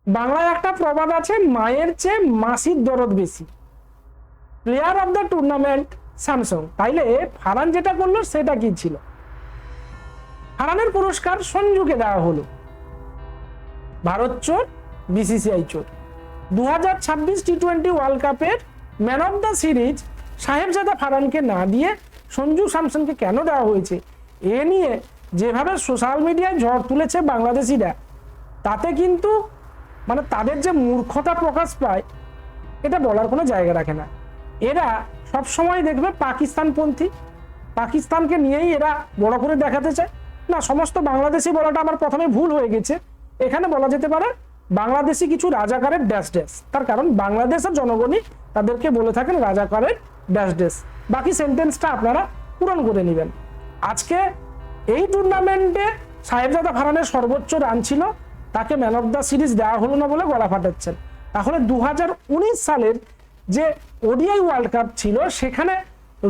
বাংলায় একটা প্রবাদ আছে, মায়ের চেয়ে মাসির দরদ বেশি। Player of the tournament Samsung, তাইলে ফারহান যেটা করলো সেটা কি ছিল? ফারহানের পুরস্কার সঞ্জুকে দেওয়া হলো। ভারত চোর, বিসিসিআই চোর। 2026 টি-20 ওয়ার্ল্ড কাপের man of the series Sahibzada ফারহানকে না দিয়ে সঞ্জু স্যামসনকে কেন দেওয়া হয়েছে, এ নিয়ে যেভাবে সোশ্যাল মিডিয়ায় ঝড় তুলেছে বাংলাদেশিরা, তাতে কিন্তু মানে তাদের যে মূর্খতা প্রকাশ পায় এটা বলার কোনো জায়গা রাখে না। এরা সব সময় দেখবে পাকিস্তানপন্থী, পাকিস্তানকে নিয়েই এরা বড় করে দেখাতে চায়। না, সমস্ত বাংলাদেশি বলাটা আমার প্রথমে ভুল হয়ে গেছে। এখানে বলা যেতে পারে বাংলাদেশি কিছু রাজাকারের ড্যাশ ড্যাশ, তার কারণ বাংলাদেশের জনগণই তাদেরকে বলে থাকেন রাজাকারের ড্যাশ ড্যাশ। বাকি সেন্টেন্সটা আপনারা পূরণ করে নেবেন। আজকে এই টুর্নামেন্টে সাহেবজাদা ফারহানের সর্বোচ্চ রান ছিল, তাকে ম্যান অফ দ্য সিরিজ দেওয়া হলো না বলে গলা ফাটাচ্ছেন। তাহলে 2019 সালের যে ওডিআই ওয়ার্ল্ড কাপ ছিল সেখানে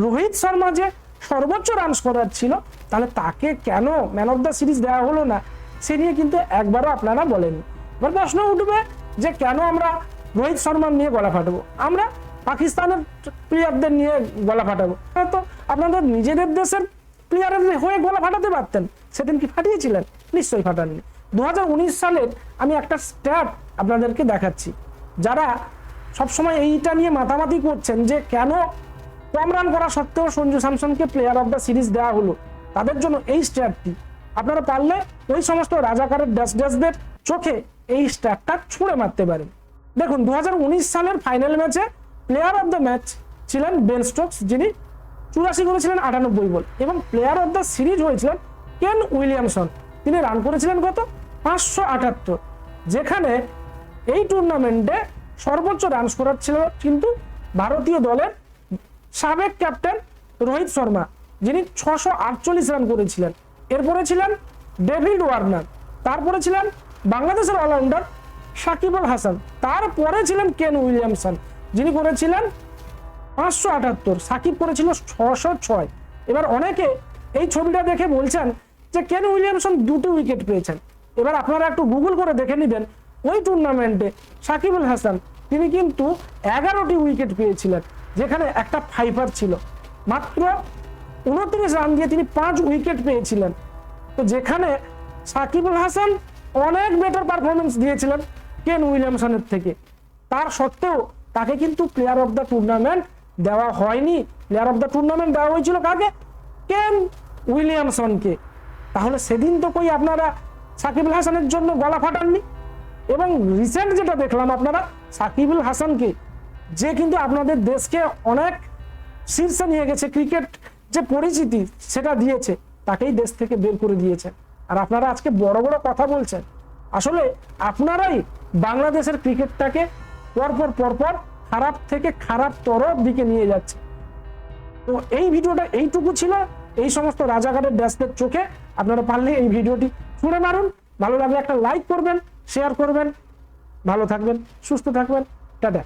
রোহিত শর্মা যে সর্বোচ্চ রান স্কোরার ছিল, তাহলে তাকে কেন ম্যান অফ দ্য সিরিজ দেওয়া হলো না সে নিয়ে কিন্তু একবারও আপনারা বলেন। এবার প্রশ্ন উঠবে যে কেন আমরা রোহিত শর্মার নিয়ে গলা ফাটাবো, আমরা পাকিস্তানের প্লেয়ারদের নিয়ে গলা ফাটাবো? তো আপনাদের নিজেদের দেশের প্লেয়ারের হয়ে গলা ফাটাতে পারতেন, সেদিন কি ফাটিয়েছিলেন? নিশ্চয়ই ফাটাননি। 2019 সালের আমি একটা স্ট্যাট আপনাদেরকে দেখাচ্ছি। যারা সবসময় এইটা নিয়ে মাতামাতি করছেন যে কেন কম রান করা সত্ত্বেও সঞ্জু স্যামসনকে প্লেয়ার অফ দ্য সিরিজ দেওয়া হলো, তাদের জন্য এই স্ট্যাটটি আপনারা পারলে ওই সমস্ত রাজাকারের ড্যাশ ড্যাশদের চোখে এই স্ট্যাটটা ছুঁড়ে মারতে পারেন। দেখুন, 2019 সালের ফাইনাল ম্যাচে প্লেয়ার অফ দ্য ম্যাচ ছিলেন বেন স্টোকস, যিনি 84 করেছিলেন 98 বল, এবং প্লেয়ার অফ দ্য সিরিজ হয়েছিলেন কেন উইলিয়ামসন, তিনি রান করেছিলেন কত? 578। যেখানে এই টুর্নামেন্টে সর্বোচ্চ রান স্কোরার ছিল কিন্তু ভারতীয় দলের সাবেক ক্যাপ্টেন রোহিত শর্মা, যিনি 648 রান করেছিলেন। এরপরে ছিলেন ডেভিড ওয়ার্নার, তারপরে ছিলেন বাংলাদেশের অলরাউন্ডার সাকিব আল হাসান, তারপরে ছিলেন কেন উইলিয়ামসন, যিনি করেছিলেন 578, সাকিব করেছিল 606। এবার অনেকে এই ছবিটা দেখে বলছেন যে কেন উইলিয়ামসন 2টি উইকেট পেয়েছেন। এবার আপনারা একটু গুগল করে দেখে নেবেন, ওই টুর্নামেন্টে সাকিব আল হাসান তিনি কিন্তু 11টি উইকেট পেয়েছিলেন, যেখানে একটা ফাইপার ছিল। মাত্র 29 রান দিয়ে তিনি 5 উইকেট পেয়েছিলেন। তো যেখানে সাকিব আল হাসান অনেক বেটার পারফরমেন্স দিয়েছিলেন কেন উইলিয়ামসনের থেকে, তার সত্ত্বেও তাকে কিন্তু প্লেয়ার অফ দ্য টুর্নামেন্ট দেওয়া হয়নি। প্লেয়ার অফ দ্য টুর্নামেন্ট দেওয়া হয়েছিল কাকে? কেন উইলিয়ামসনকে। তাহলে সেদিন তো কই আপনারা সাকিব আল হাসানের জন্য গলা ফাটাননি। এবং রিসেন্ট যেটা দেখলাম, আপনারা সাকিব আল হাসানকে, যে কিন্তু আপনাদের দেশকে অনেক শীর্ষে নিয়ে গেছে, ক্রিকেট যে পরিচিতি সেটা দিয়েছে, তাকেই দেশ থেকে বের করে দিয়েছে। আর আপনারা আজকে বড় বড় কথা বলছেন। আসলে আপনারাই বাংলাদেশের ক্রিকেটটাকে পরপর পরপর খারাপ থেকে খারাপতর দিকে নিয়ে যাচ্ছে। তো এই ভিডিওটা এইটুকু ছিল। এই সমস্ত রাজাকারের ড্যাশদের চোখে আপনারা পারলে এই ভিডিওটি ছুঁড়ে মারুন। ভালো লাগলে একটা লাইক করবেন, শেয়ার করবেন। ভালো থাকবেন, সুস্থ থাকবেন, টাটা।